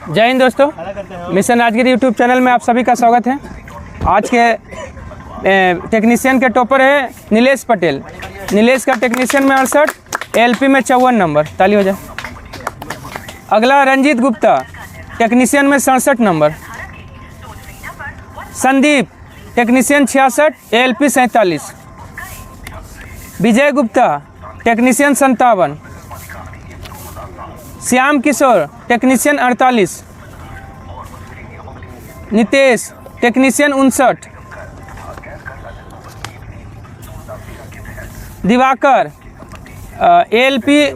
जय हिंद दोस्तों, mission Rajagiri YouTube channel में आप सभी का स्वागत है। आज के टेक्नीशियन के टॉपर है नीलेश पटेल। नीलेश का टेक्नीशियन में 68, एलपी में 54 नंबर। ताली हो जाए। अगला रंजीत गुप्ता, टेक्नीशियन में 67 number. Sandeep, technician 66, LP 47। Vijay Gupta, technician 57। Shyam Kishor, technician 48। Nitesh, technician 59। Diwakar, LP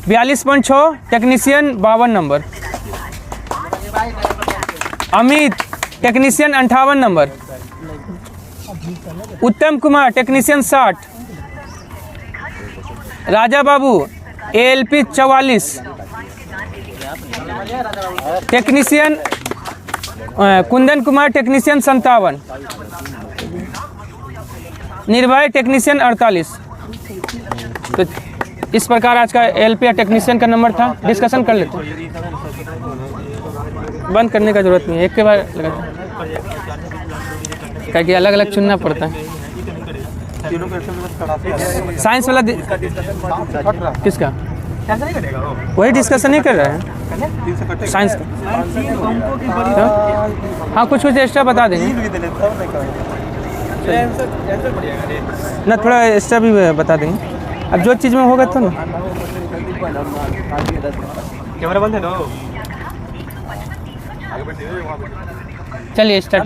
42.6, technician 52 number. Amit, technician 58 number. Uttam Kumar, technician 60। Raja Babu, LP 44। Technician Kundan Kumar, technician 57। Nirbhay, technician 48। तो इस प्रकार आज का एलपी टेक्नीशियन का नंबर था। डिस्कशन कर लेते हैं, बंद करने का जरूरत नहीं है, एक के बाद लगाते क्या कि अलग अलग चुनना पड़ता है। साइंस वाला किसका? वही डिस्कशन नहीं कर रहे हैं साइंस का। हाँ, कुछ एक्स्ट्रा बता देंगे ना, थोड़ा एक्स्ट्रा भी बता देंगे। अब जो चीज़ में होगा तो ना। चलिए स्टार्ट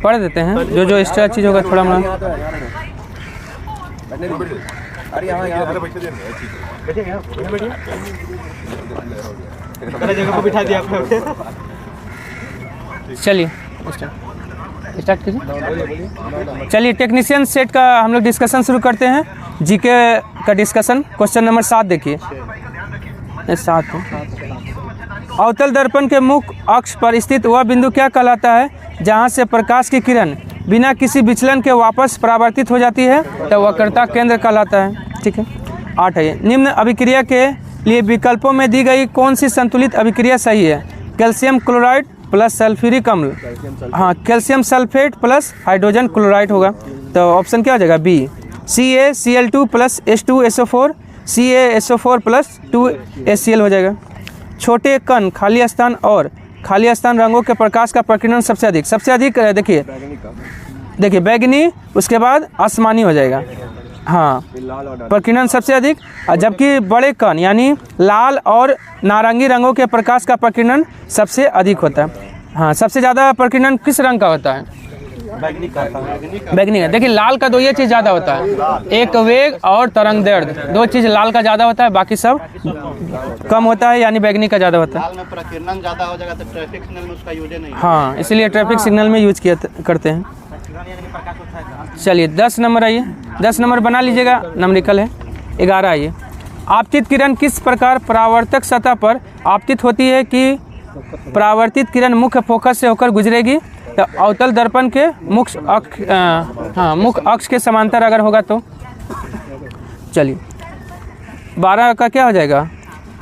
पढ़ देते हैं। जो जो एक्स्ट्रा चीज़ होगा थोड़ा मोड़ा। चलिए स्टार्ट कीजिए। चलिए टेक्नीशियन सेट का हम लोग डिस्कशन शुरू करते हैं। जीके का डिस्कशन। क्वेश्चन नंबर 7 देखिए। 7 अवतल दर्पण के मुख्य अक्ष पर स्थित वह बिंदु क्या कहलाता है जहां से प्रकाश की किरण बिना किसी विचलन के वापस परावर्तित हो जाती है? तो वक्रता केंद्र कहलाता है। ठीक है। 8 है। निम्न अभिक्रिया के लिए विकल्पों में दी गई कौन सी संतुलित अभिक्रिया सही है? कैल्शियम क्लोराइड प्लस सल्फ्यूरिक अम्ल। हाँ, calcium sulphate plus hydrogen chloride होगा। तो ऑप्शन क्या हो जाएगा? B. CaCl2 plus H2SO4 CaSO4 plus 2HCl हो जाएगा। छोटे कण, खाली स्थान और खाली स्थान रंगों के प्रकाश का प्रकीर्णन सबसे अधिक देखिए बैगनी, उसके बाद आसमानी हो जाएगा। हाँ, प्रकीर्णन सबसे अधिक। जबकि बड़े कण यानी लाल और नारंगी रंगों के प्रकाश का प्रकीर्णन सबसे अधिक होता है। हाँ, सबसे ज़्यादा प्रकीर्णन किस रंग का होता है? बैगनी का। देखिए लाल का 2 ये चीज़ ज़्यादा होता है, एक वेग और तरंग दैर्ध्य। 2 चीज़ लाल का ज़्यादा होता है, बाकी सब कम होता है, यानी बैगनी का ज़्यादा होता है। लाल में प्रकीर्णन ज़्यादा हो जाएगा तो ट्रैफिक सिग्नल में उसका यूज नहीं। हाँ, इसलिए ट्रैफिक सिग्नल में यूज करते हैं। चलिए 10 नंबर आइए। 10 नंबर बना लीजिएगा, नंबरिकल है। 11 आइए। आपतित किरण किस प्रकार परावर्तक सतह पर आपतित होती है कि परावर्तित किरण मुख्य फोकस से होकर गुजरेगी? तो अवतल दर्पण के मुख्य अक्ष के समांतर अगर होगा तो। चलिए 12 का क्या हो जाएगा?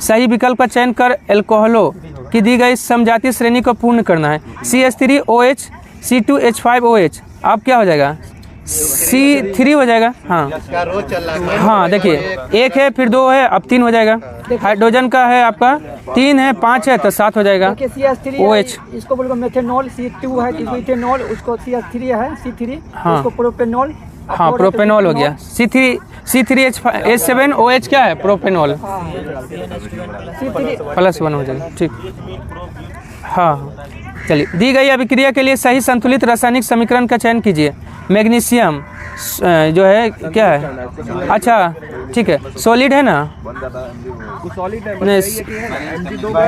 सही विकल्प का चयन कर एल्कोहलों की दी गई समजातीय श्रेणी को पूर्ण करना है। CH3OH C2H5OH। अब क्या हो जाएगा? C3 हो जाएगा। हाँ देखिए, 1 है, फिर 2 है, अब 3 हो जाएगा। हाइड्रोजन का है आपका 3 है, 5 है, तो 7 हो जाएगा। OH इसको बोलो मेथेनॉल, C2 है, इथेनॉल, उसको C3 है, C3। हाँ, उसको प्रोपेनॉल। हाँ, प्रोपेनॉल हो गया। C3H7OH क्या है? प्रोपेनॉल। +1 हो जाएगा। ठीक। हाँ, चलिए दी गई अभिक्रिया के लिए सही संतुलित रासायनिक समीकरण का चयन कीजिए। मैग्नीशियम जो है क्या है? अच्छा ठीक है, सॉलिड है ना,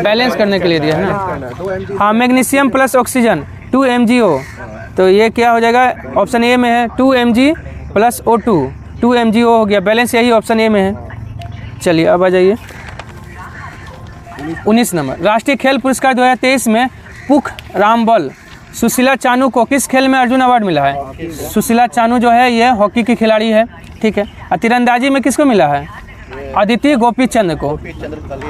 बैलेंस करने के लिए दिया है ना। हाँ, मैग्नीशियम प्लस ऑक्सीजन 2 MgO। तो ये क्या हो जाएगा? ऑप्शन ए में है 2 Mg प्लस O2 2 MgO हो गया। बैलेंस यही ऑप्शन ए में है। चलिए अब आ जाइए 19 नंबर। राष्ट्रीय खेल पुरस्कार 2023 में पुख रामबल सुशीला चानू को किस खेल में अर्जुन अवार्ड मिला है? सुशीला चानू जो है ये हॉकी की खिलाड़ी है, ठीक है। और तीरंदाजी में किसको मिला है? अदिति गोपीचंद को,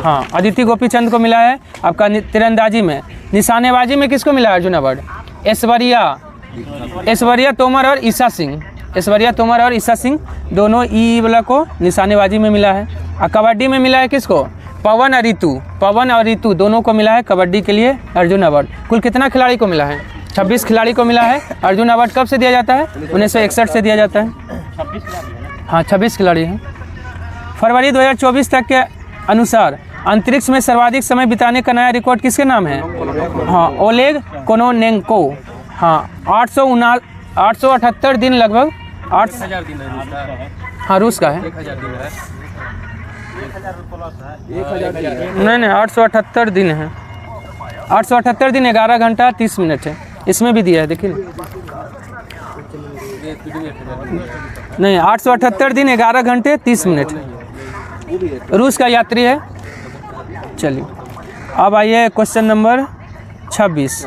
हाँ अदिति गोपीचंद को मिला है। आपका तीरंदाजी में, निशानेबाजी में किसको मिला है अर्जुन अवार्ड? ऐश्वर्या तोमर और ईशा सिंह, ऐश्वर्या तोमर और ईशा सिंह दोनों ई वाला को निशानेबाजी में मिला है। और कबड्डी में मिला है किसको? पवन और ऋतु दोनों को मिला है कबड्डी के लिए अर्जुन अवार्ड। कुल कितना खिलाड़ी को मिला है? 26 खिलाड़ी को मिला है। अर्जुन अवार्ड कब से दिया जाता है? 1961 से दिया जाता है। हाँ 26 खिलाड़ी हैं। फरवरी 2024 तक के अनुसार अंतरिक्ष में सर्वाधिक समय बिताने का नया रिकॉर्ड किसके नाम है? हाँ ओलेग कोनोनेंको। हाँ 878 दिन लगभग 8,000 दिन। हाँ रूस का है। नहीं 878 दिन है। 878 दिन 11 घंटा 30 मिनट है। इसमें भी दिया है देखिए। नहीं 878 दिन 11 घंटे 30 मिनट रूस का यात्री है। चलिए अब आइए क्वेश्चन नंबर 26।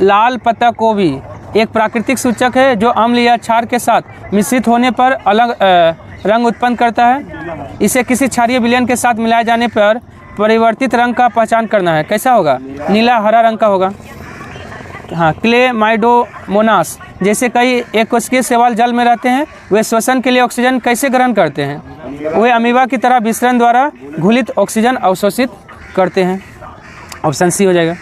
लाल पत्ता गोभी एक प्राकृतिक सूचक है जो अम्ल या क्षार के साथ मिश्रित होने पर अलग रंग उत्पन्न करता है। इसे किसी क्षारीय विलयन के साथ मिलाए जाने पर परिवर्तित रंग का पहचान करना है। कैसा होगा? नीला हरा रंग का होगा। हाँ क्लेमाइडोमोनास जैसे कई एककोशिकीय शैवाल जल में रहते हैं। वे श्वसन के लिए ऑक्सीजन कैसे ग्रहण करते हैं? वे अमीबा की तरह विसरण द्वारा घुलित ऑक्सीजन अवशोषित करते हैं। ऑप्शन सी हो जाएगा।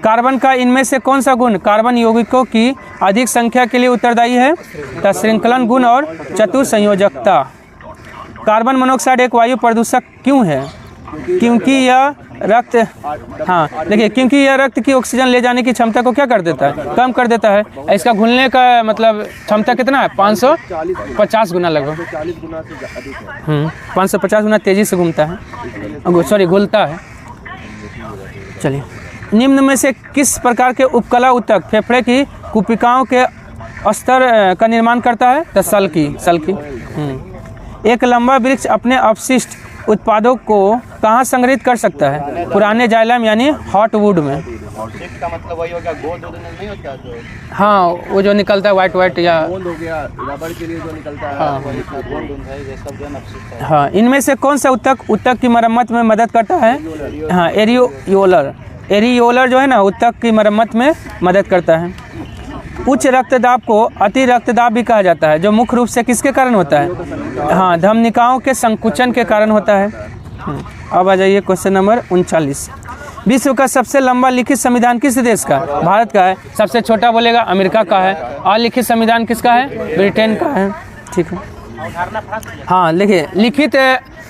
कार्बन का इनमें से कौन सा गुण कार्बन यौगिकों की अधिक संख्या के लिए उत्तरदायी है? श्रृंखलन गुण और चतुसंयोजकता। कार्बन मोनोऑक्साइड एक वायु प्रदूषक क्यों है? क्योंकि यह रक्त, हाँ देखिए, क्योंकि यह रक्त की ऑक्सीजन ले जाने की क्षमता को क्या कर देता है? कम कर देता है। इसका घुलने का मतलब क्षमता कितना है? 550 गुना लगभग। 550 गुना तेजी से घूमता है, सॉरी घुलता है। चलिए निम्न में से किस प्रकार के उपकला ऊतक फेफड़े की कुपिकाओं के स्तर का निर्माण करता है? तो सल्की। एक लंबा वृक्ष अपने अपशिष्ट उत्पादों को कहाँ संग्रहित कर सकता है? पुराने जाइलम यानी हॉट वुड में। का मतलब वही हो गया, गोंद नहीं होता जो, हाँ वो जो निकलता है वाइट या गोंद हो गया, रबड़ के लिए जो निकलता है हाँ। वही गोंद है, ये सब जो अपशिष्ट है। हाँ इनमें से कौन सा ऊतक की मरम्मत में मदद करता है? हाँ एरियोलर जो है ना ऊतक की मरम्मत में मदद करता है। उच्च रक्तदाब को अति रक्तदाब भी कहा जाता है, जो मुख्य रूप से किसके कारण होता है? हाँ धमनिकाओं के संकुचन के कारण होता है। अब आ जाइए क्वेश्चन नंबर 39। विश्व का सबसे लंबा लिखित संविधान किस देश का? भारत का है। सबसे छोटा बोलेगा अमेरिका का है। अलिखित संविधान किसका है? ब्रिटेन का है। ठीक है। हाँ देखिए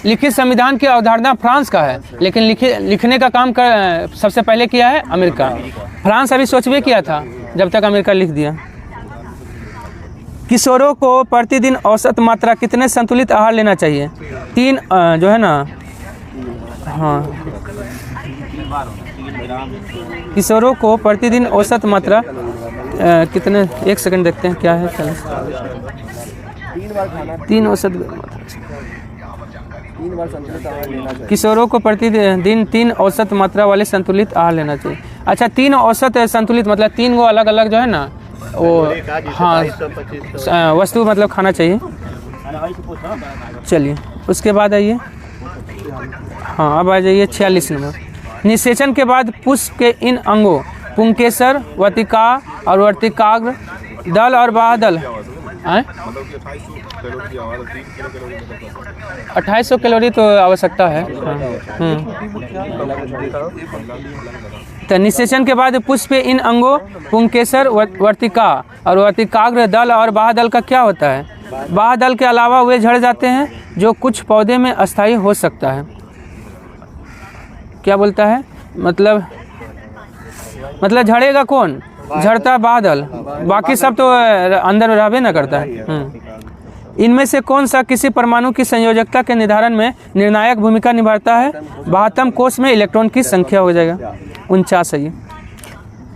लिखित संविधान की अवधारणा फ्रांस का है, लेकिन लिखने का काम सबसे पहले किया है अमेरिका। फ्रांस अभी सोच भी किया था जब तक अमेरिका लिख दिया। किशोरों को प्रतिदिन औसत मात्रा कितने संतुलित आहार लेना चाहिए? 3 जो है ना, हाँ किशोरों को प्रतिदिन औसत मात्रा कितने, एक सेकंड देखते हैं क्या है। 3 औसत किशोरों को प्रतिदिन 3 औसत मात्रा वाले संतुलित आहार लेना चाहिए। अच्छा 3 औसत संतुलित मतलब 3 गो अलग अलग जो है ना वो, हाँ वस्तु मतलब खाना चाहिए। चलिए उसके बाद आइए, हाँ अब आ जाइए 46 नंबर। निषेचन के बाद पुष्प के इन अंगों पुंकेसर, वर्तिका और वर्तिकाग्र, दल और बाह्यदल 2800 कैलोरी तो आवश्यकता है। तो निषेचन के बाद पुष्प के इन अंगों पुंकेसर, वर्तिका और वर्तिकाग्र, दल और बाह्यदल का क्या होता है? बाह्यदल के अलावा वे झड़ जाते हैं, जो कुछ पौधे में अस्थायी हो सकता है। क्या बोलता है? मतलब झड़ेगा कौन? झड़ता बादल, बाकी सब तो अंदर रहबे ना करता है। इनमें से कौन सा किसी परमाणु की संयोजकता के निर्धारण में निर्णायक भूमिका निभाता है? 72 कोष में इलेक्ट्रॉन की संख्या हो जाएगा 49 है ये।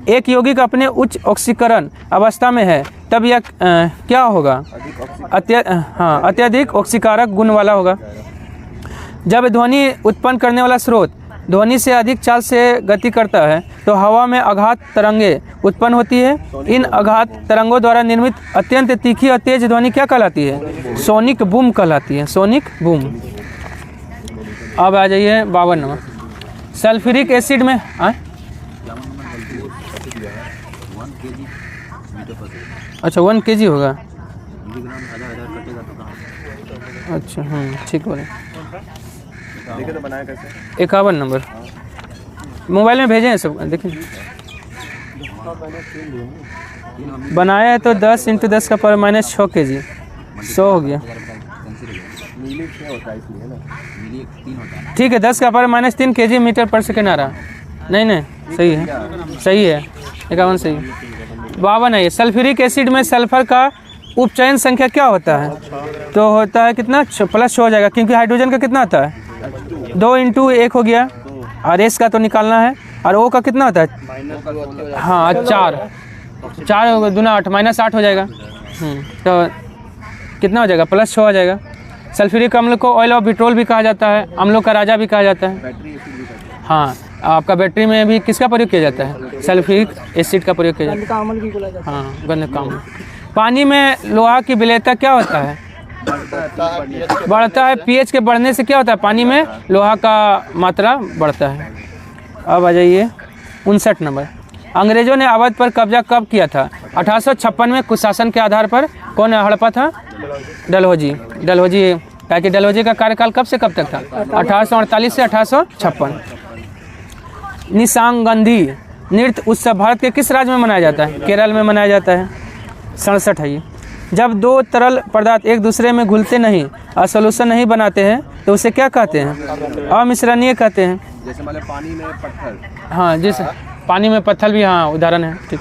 एक यौगिक अपने उच्च ऑक्सीकरण अवस्था में है तब यह क्या होगा? अत्यधिक ऑक्सीकारक गुण वाला होगा। जब ध्वनि उत्पन्न करने वाला स्रोत ध्वनि से अधिक चाल से गति करता है तो हवा में आघात तरंगें उत्पन्न होती है। इन आघात तरंगों द्वारा निर्मित अत्यंत तीखी और तेज ध्वनि क्या कहलाती है? सोनिक बूम कहलाती है। Sonic boom. अब आ जाइए 52 नंबर। सल्फ्यूरिक एसिड में अच्छा 1 kg होगा। अच्छा ठीक बोले। 51 नंबर मोबाइल में भेजे हैं सब, देखिए बनाया है तो 10 × 10 का पावर -6 kg 100 हो गया। ठीक है 10 का पावर -3 kg मीटर पर सेकेंड आ रहा। नहीं सही है 51 सही है। 52 है ये। सल्फ्यूरिक एसिड में सल्फर का उपचयन संख्या क्या होता है? तो होता है कितना +6 हो जाएगा, क्योंकि हाइड्रोजन का कितना होता है 2 × 1 हो गया, और एस का तो निकालना है, और ओ का कितना होता है हाँ 4 होगा, दूना 8 -8 हो जाएगा। तो कितना हो जाएगा +6 हो जाएगा। सल्फ्यूरिक अम्ल को ऑयल ऑफ पेट्रोल भी कहा जाता है, अम्लों का राजा भी कहा जाता है। हाँ आपका बैटरी में भी किसका प्रयोग किया जाता है? सल्फ्यूरिक एसिड का प्रयोग किया जाता है। गंध का अम्ल भी बोला जाता है। हाँ गंध का अम्ल। पानी में लोहा की विलेयता क्या होता है? बढ़ता है। पीएच के बढ़ने से क्या होता है? पानी में लोहा का मात्रा बढ़ता है। अब आ जाइए 59 नंबर। अंग्रेजों ने अवध पर कब्जा कब किया था? 1856 में कुशासन के आधार पर। कौन हड़पा था? डलहौजी। ताकि डलहौजी का कार्यकाल कब से कब तक था? 1848 से 1856। निशांगंधी नृत्य उत्सव भारत के किस राज्य में मनाया जाता है? केरल में मनाया जाता है। 67 है ये। जब दो तरल पदार्थ एक दूसरे में घुलते नहीं और सॉल्यूशन नहीं बनाते हैं तो उसे क्या कहते हैं? अमिश्रणीय कहते हैं। जैसे मतलब पानी में पत्थर। हाँ जैसे पानी में पत्थर भी हाँ उदाहरण है। ठीक।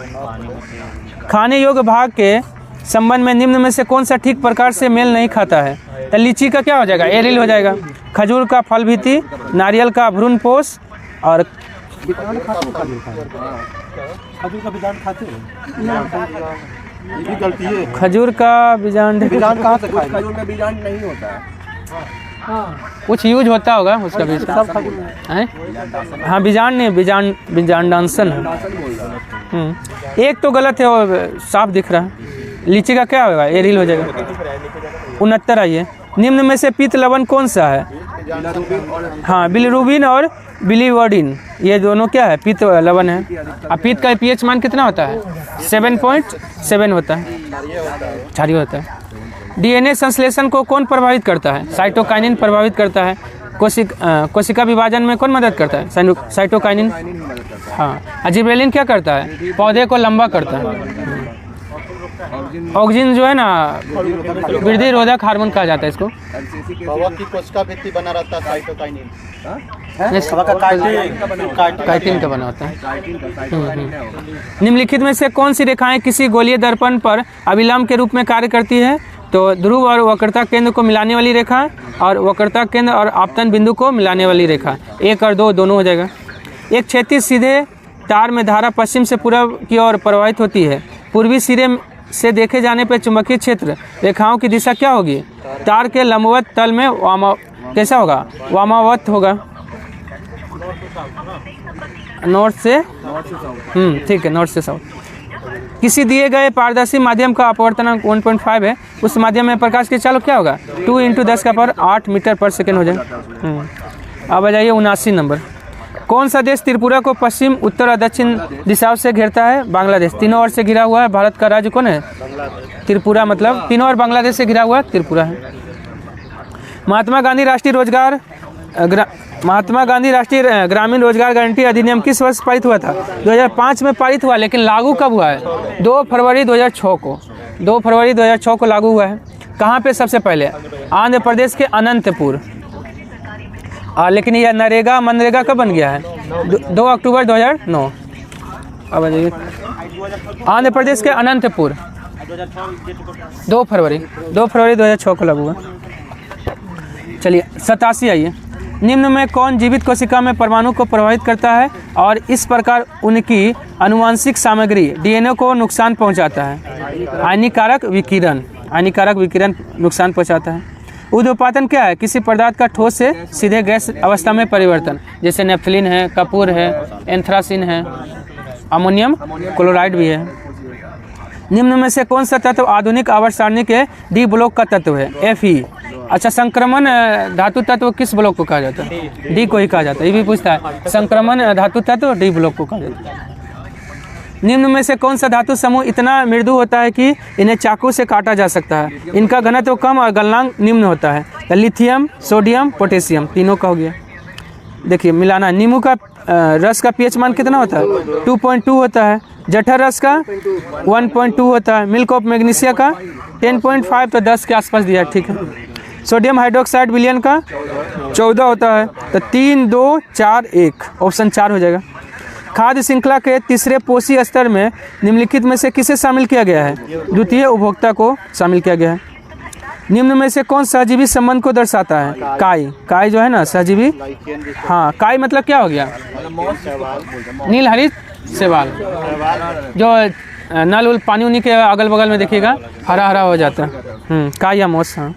खाने योग्य भाग के संबंध में निम्न में से कौन सा ठीक प्रकार से मेल नहीं खाता है? तो लीची का क्या हो जाएगा? एरिल हो जाएगा। खजूर का फल भीति, नारियल का भ्रूणपोष, और खजूर का बीजांड कहाँ से खाएंगे? खजूर में बीजांड नहीं होता है। कुछ यूज होता होगा उसका बीज का। हाँ बीजांड नहीं, बीजांडांसन है। एक तो गलत है और साफ दिख रहा है। लीची का क्या होगा? एरिल हो जाएगा। 69 आइए। निम्न में से पीत लवण कौन सा है? हाँ बिलिरुबिन और बिलिवर्डिन, ये दोनों क्या है? पीत लवण है। अब पीत का पीएच मान कितना होता है? 7.7 होता है, क्षारीय होता है। डीएनए संश्लेषण को कौन प्रभावित करता है? साइटोकाइनिन प्रभावित करता है। कोशिका विभाजन में कौन मदद करता है? साइटोकाइनिन। हाँ। जिबरेलिन क्या करता है? पौधे को लंबा करता है। ऑक्सीजन जो है ना वृद्धि रोधक हार्मोन कहा जाता है इसको। कवक की कोशिका भित्ति बना रहता है साइटोकाइनिन। काइटिन का बना होता है। निम्नलिखित में से कौन सी रेखाएं किसी गोलीय दर्पण पर अभिलंब के रूप में कार्य करती है? तो ध्रुव और वक्रता केंद्र को मिलाने वाली रेखा, और वक्रता केंद्र और आपतन बिंदु को मिलाने वाली रेखा। 1 और 2 दोनों हो जाएगा। एक क्षैतिज सीधे तार में धारा पश्चिम से पूर्व की ओर प्रवाहित होती है। पूर्वी सिरे से देखे जाने पर चुंबकीय क्षेत्र रेखाओं की दिशा क्या होगी? तार के लंबवत तल में कैसा होगा? वामावत होगा। नॉर्थ से ठीक है, नॉर्थ से साउथ। किसी दिए गए पारदर्शी माध्यम का अपवर्तनांक 1.5 है। उस माध्यम में प्रकाश की चाल क्या होगा? 2 × 10⁸ मीटर पर सेकेंड हो जाए। अब आ जाइए 79 नंबर। कौन सा देश त्रिपुरा को पश्चिम, उत्तर और दक्षिण दिशाओं से घेरता है? बांग्लादेश। तीनों ओर से घिरा हुआ है। भारत का राज्य कौन है? त्रिपुरा। मतलब तीनों ओर बांग्लादेश से घिरा हुआ त्रिपुरा है। महात्मा गांधी राष्ट्रीय ग्रामीण रोजगार गारंटी अधिनियम किस वर्ष पारित हुआ था? 2005 में पारित हुआ, लेकिन लागू कब हुआ है? 2 फरवरी 2006 को। 2 फरवरी 2006 को लागू हुआ है। कहाँ पे सबसे पहले? आंध्र प्रदेश के अनंतपुर। लेकिन यह मनरेगा कब बन गया है? 2 अक्टूबर 2009। अब आ जाइए आंध्र प्रदेश के अनंतपुर। 2 फरवरी 2006 को लागू हुआ। चलिए 87 आइए। निम्न में कौन जीवित कोशिका में परमाणु को प्रभावित करता है और इस प्रकार उनकी आनुवंशिक सामग्री डीएनए को नुकसान पहुंचाता है? हानिकारक विकिरण नुकसान पहुंचाता है। उद्योपातन क्या है? किसी पदार्थ का ठोस से सीधे गैस अवस्था में परिवर्तन, जैसे नेफ्थलीन है, कपूर है, एंथ्रासिन है, अमोनियम क्लोराइड भी है। निम्न में से कौन सा तत्व आधुनिक आवर्त सारणी के डी ब्लॉक का तत्व है? Fe। अच्छा, संक्रमण धातु तत्व किस ब्लॉक को कहा जाता है? डी को ही कहा जाता है। ये भी पूछता है, संक्रमण धातु तत्व डी ब्लॉक को कहा जाता है। निम्न में से कौन सा धातु समूह इतना मृदु होता है कि इन्हें चाकू से काटा जा सकता है? इनका घनत्व कम और गलनांक निम्न होता है। लिथियम, सोडियम, पोटेशियम, तीनों का हो गया। देखिए मिलाना, नींबू का रस का पीएच मान कितना होता है? 2.2 होता है। जठर रस का 1.2 होता है। मिल्क ऑफ मैग्नीशिया का 10.5, तो 10 के आसपास दिया है, ठीक है। सोडियम हाइड्रोक्साइड विलयन का 14 होता है, तो 3, 2, 4, 1, ऑप्शन 4 हो जाएगा। खाद्य श्रृंखला के तीसरे पोषी स्तर में निम्नलिखित में से किसे शामिल किया गया है? द्वितीय उपभोक्ता को शामिल किया गया है। निम्न में से कौन सहजीवी संबंध को दर्शाता है? काई, काई जो है ना सहजीवी, हाँ काई मतलब क्या हो गया? नील हरित शैवाल, जो नल उल पानी उन्हीं के अगल बगल में देखिएगा हरा हरा हो जाता है, काई या मोस। हाँ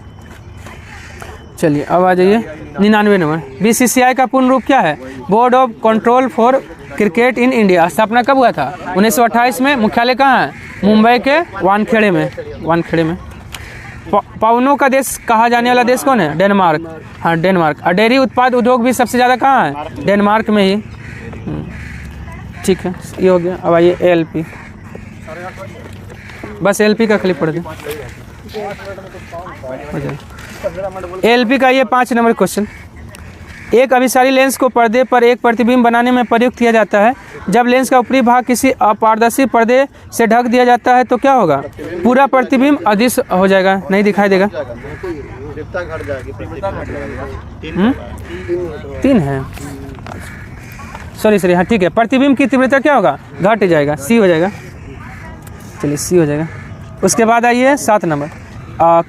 चलिए अब आ जाइए 99 नंबर। BCCI का पूर्ण रूप क्या है? Board of control for cricket in India. स्थापना कब हुआ था? 1928 में। मुख्यालय कहाँ है? मुंबई के वानखेड़े में। पवनों का देश कहा जाने वाला देश कौन है? डेनमार्क। हाँ डेनमार्क। और डेयरी उत्पाद उद्योग भी सबसे ज़्यादा कहाँ है? डेनमार्क में ही। ठीक है, ये हो गया। अब आइए ALP, बस ALP का क्लिप पढ़ दें। ALP का ये 5 नंबर क्वेश्चन। एक अभिसारी लेंस को पर्दे पर एक प्रतिबिंब बनाने में प्रयुक्त किया जाता है। जब लेंस का ऊपरी भाग किसी अपारदर्शी पर्दे से ढक दिया जाता है तो क्या होगा? पूरा प्रतिबिंब अदृश्य हो जाएगा, नहीं दिखाई देगा। 3 है, सॉरी हाँ ठीक है। प्रतिबिंब की तीव्रता क्या होगा? घट जाएगा, C हो जाएगा। चलिए C हो जाएगा। उसके बाद आइए 7 नंबर।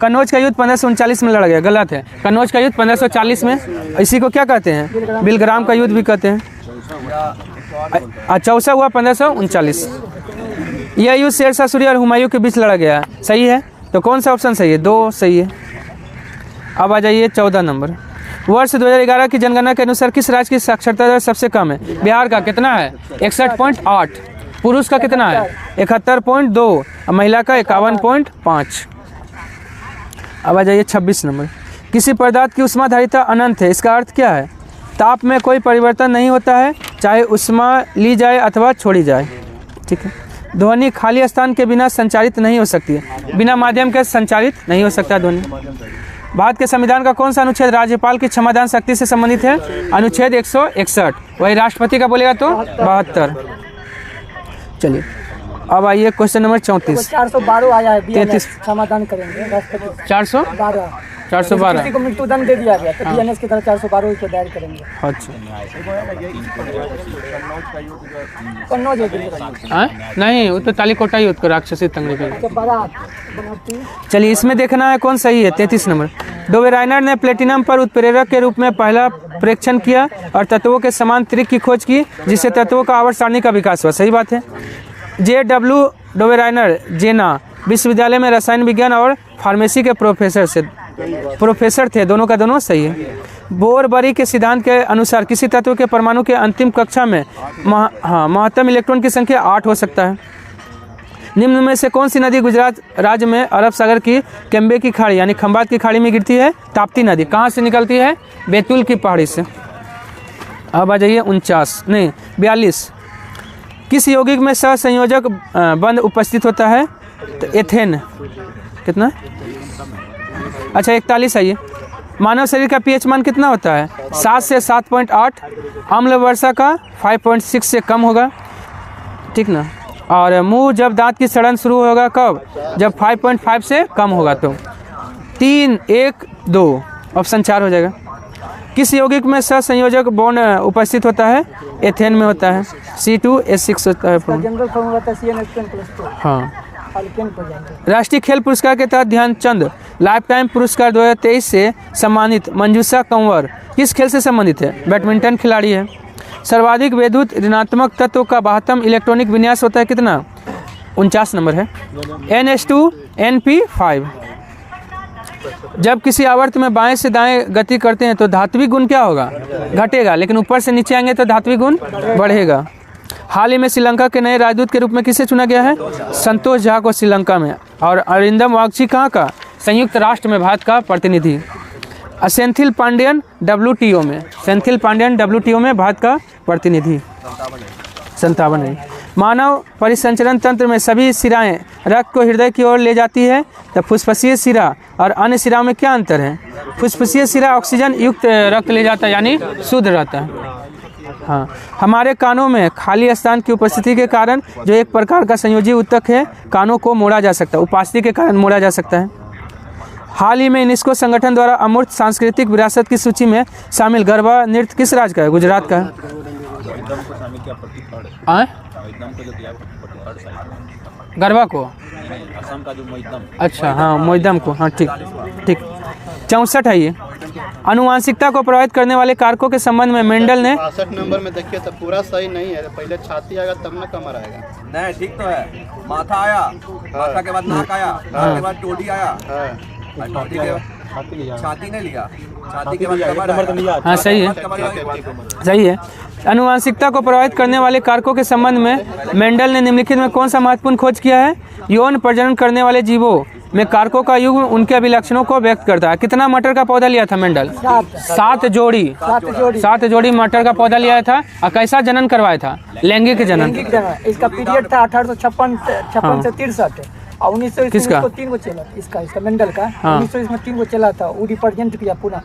कन्नौज का युद्ध 1539 में लड़ा गया। गलत है। कन्नौज का युद्ध 1540 में। इसी को क्या कहते हैं? बिलग्राम का युद्ध भी कहते हैं। चौसा हुआ 1539। यह युद्ध शेरशाह सूरी और हुमायूं के बीच लड़ा गया। सही है, तो कौन सा ऑप्शन सही है? 2 सही है। अब आ जाइए 14 नंबर। वर्ष 2011 की जनगणना के अनुसार किस राज्य की साक्षरता दर सबसे कम है? बिहार का कितना है? 61.8। पुरुष का कितना है? 71.2 और महिला का 51.5। अब आ जाइए 26 नंबर। किसी पदार्थ की उष्माधारिता अनंत है, इसका अर्थ क्या है? ताप में कोई परिवर्तन नहीं होता है, चाहे उष्मा ली जाए अथवा छोड़ी जाए। ठीक है। ध्वनि खाली स्थान के बिना संचारित नहीं हो सकती है, बिना माध्यम के संचारित नहीं हो सकता ध्वनि। भारत के संविधान का कौन सा अनुच्छेद राज्यपाल की क्षमादान शक्ति से संबंधित है? अनुच्छेद 161। वही राष्ट्रपति का बोलेगा तो 72। चलिए अब आइए क्वेश्चन नंबर 34। 412 आया है, 33 समाधान करेंगे। 412 किसी को मृत्युदंड दे दिया गया तो BNS के तरफ 412 को दायर करेंगे। अच्छा कन्नौज नहीं, वो तो तालीकोटा युद्ध को राक्षसी तंगड़ी पे। बारात। चलिए इसमें देखना है कौन सही है। 33 नंबर। डोबेराइनर ने प्लेटिनम पर उत्प्रेरक के रूप में पहला परीक्षण किया और तत्वों के समान त्रिक की खोज की, जिससे तत्वों का आवर्त सारणी का विकास हुआ। सही बात है। JW डोबेराइनर जेना विश्वविद्यालय में रसायन विज्ञान और फार्मेसी के प्रोफेसर थे। दोनों का दोनों सही है। बोर-बरी के सिद्धांत के अनुसार किसी तत्व के परमाणु के अंतिम कक्षा में महत्तम इलेक्ट्रॉन की संख्या 8 हो सकता है। निम्न में से कौन सी नदी गुजरात राज्य में अरब सागर की केम्बे की खाड़ी यानी खंबात की खाड़ी में गिरती है? ताप्ती नदी। कहाँ से निकलती है? बैतूल की पहाड़ी से। अब आ जाइए 42। किस यौगिक में सहसंयोजक बंध उपस्थित होता है? तो एथेन। कितना? अच्छा 41। आइए मानव शरीर का pH मान कितना होता है? 7 से 7.8। अम्ल वर्षा का 5.6 से कम होगा, ठीक ना। और मुंह जब दांत की सड़न शुरू होगा कब? जब 5.5 से कम होगा। तो 3, 1, 2 ऑप्शन 4 हो जाएगा। किस यौगिक में सहसंयोजक बॉन्ड उपस्थित होता है? एथेन में होता है। C2H6 होता है। जनरल फॉर्मूला था CnH10+2। हाँ। राष्ट्रीय खेल पुरस्कार के तहत ध्यानचंद लाइफ टाइम पुरस्कार 2023 से सम्मानित मंजूषा कंवर किस खेल से संबंधित है? बैडमिंटन खिलाड़ी है। सर्वाधिक विद्युत ऋणात्मक तत्व का 72 इलेक्ट्रॉनिक विन्यास होता है। कितना? 49 नंबर है। NH2NP5। जब किसी आवर्त में बाएं से दाएं गति करते हैं तो धात्विक गुण क्या होगा? घटेगा, लेकिन ऊपर से नीचे आएंगे तो धात्विक गुण बढ़ेगा। हाल ही में श्रीलंका के नए राजदूत के रूप में किसे चुना गया है? संतोष झा को श्रीलंका में। और अरिंदम वागची कहाँ का? संयुक्त राष्ट्र में भारत का प्रतिनिधि। सेंथिल पांडियन WTO में, सेंथिल पांडियन WTO में भारत का प्रतिनिधि 57 है। मानव परिसंचरण तंत्र में सभी सिराएं रक्त को हृदय की ओर ले जाती है, तो फुसफुसीय सिरा और अन्य सिराओं में क्या अंतर है? फुसफुसीय सिरा ऑक्सीजन युक्त रक्त ले जाता है, यानी शुद्ध रहता है। हाँ, हमारे कानों में खाली स्थान की उपस्थिति के कारण जो एक प्रकार का संयोजी ऊतक है, कानों को मोड़ा जा सकता है, उपस्थिति के कारण मोड़ा जा सकता है। हाल ही में यूनेस्को संगठन द्वारा अमूर्त सांस्कृतिक विरासत की सूची में शामिल गरबा नृत्य किस राज्य का है? गुजरात का है। गरबा को असम का जो मोइदम, अच्छा, हाँ मोइदम को, हाँ ठीक ठीक। 64 है ये। आनुवांशिकता को प्रभावित करने वाले कारकों के संबंध में मेंडल ने 62 नंबर में देखिए तो पूरा सही नहीं है, पहले छाती आएगा तब ना कमर आएगा। नहीं ठीक तो है। माथा आया, माथा के बाद नाक आया, नाक के बाद टोडी आया, हाँ, और टोडी के छाती ने लिया, छाती के बाद कमर आया। हाँ सही है, कमर आया। सही है। आनुवांशिकता को प्रभावित करने वाले कारकों के संबंध में मेंडल ने निम्नलिखित में कौन सा महत्वपूर्ण खोज किया है? यौन प्रजनन करने वाले जीवों में कारकों का युग्म उनके अभिलक्षणों को व्यक्त करता है। कितना मटर का पौधा लिया था मेंडल? 7 जोड़ी, 7 जोड़ी मटर का पौधा लिया था और कैसा जनन करवाया था? लैंगिक जनन। इसका पीरियड था 1856 से 63 और 1900 किसका? 3 गो चला इसका मेंडल का। हाँ। 1900 में 3 गो चला था, वो रिप्रेजेंट किया पूरा।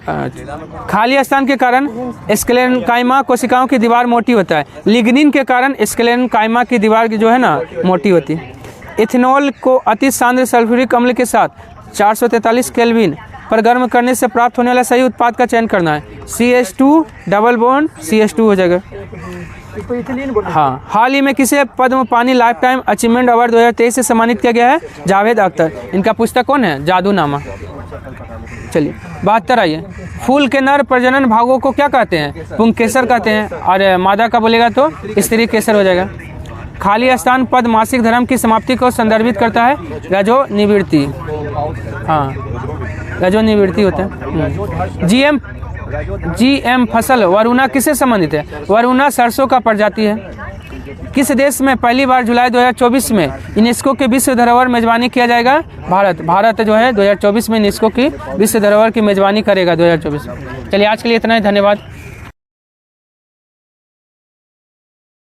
खाली स्थान के कारण स्क्लेरेनकाइमा कोशिकाओं की दीवार मोटी होता है। लिग्निन के कारण स्क्लेरेनकाइमा की दीवार की जो है ना मोटी होती है। इथेनॉल को अति सांद्र सल्फ्यूरिक अम्ल के साथ 443 केल्विन पर गर्म करने से प्राप्त होने वाला सही उत्पाद का चयन करना है। CH2 डबल बॉन्ड CH2 हो जाएगा। इसको इथिलीन बोलते हैं। हाँ, हाल ही में किसे पद्म पानी लाइफ टाइम अचीवमेंट अवार्ड 2023 से सम्मानित किया गया है? जावेद अख्तर। इनका पुस्तक कौन है? जादूनामा। चलिए 72 आइए। फूल के नर प्रजनन भागों को क्या कहते हैं? पुंकेसर कहते हैं, और मादा का बोलेगा तो स्त्री केसर हो जाएगा। खाली स्थान पद मासिक धर्म की समाप्ति को संदर्भित करता है। रजो निवृत्ति, हाँ रजो निवृत्ति होते हैं। GM फसल वरुणा किससे संबंधित है? वरुणा सरसों का प्रजाति है। किस देश में पहली बार जुलाई 2024 में यूनेस्को के विश्व धरोहर मेजबानी किया जाएगा? भारत। भारत जो है 2024 में यूनेस्को की विश्व धरोहर की मेजबानी करेगा 2024। चलिए आज के लिए इतना ही, धन्यवाद।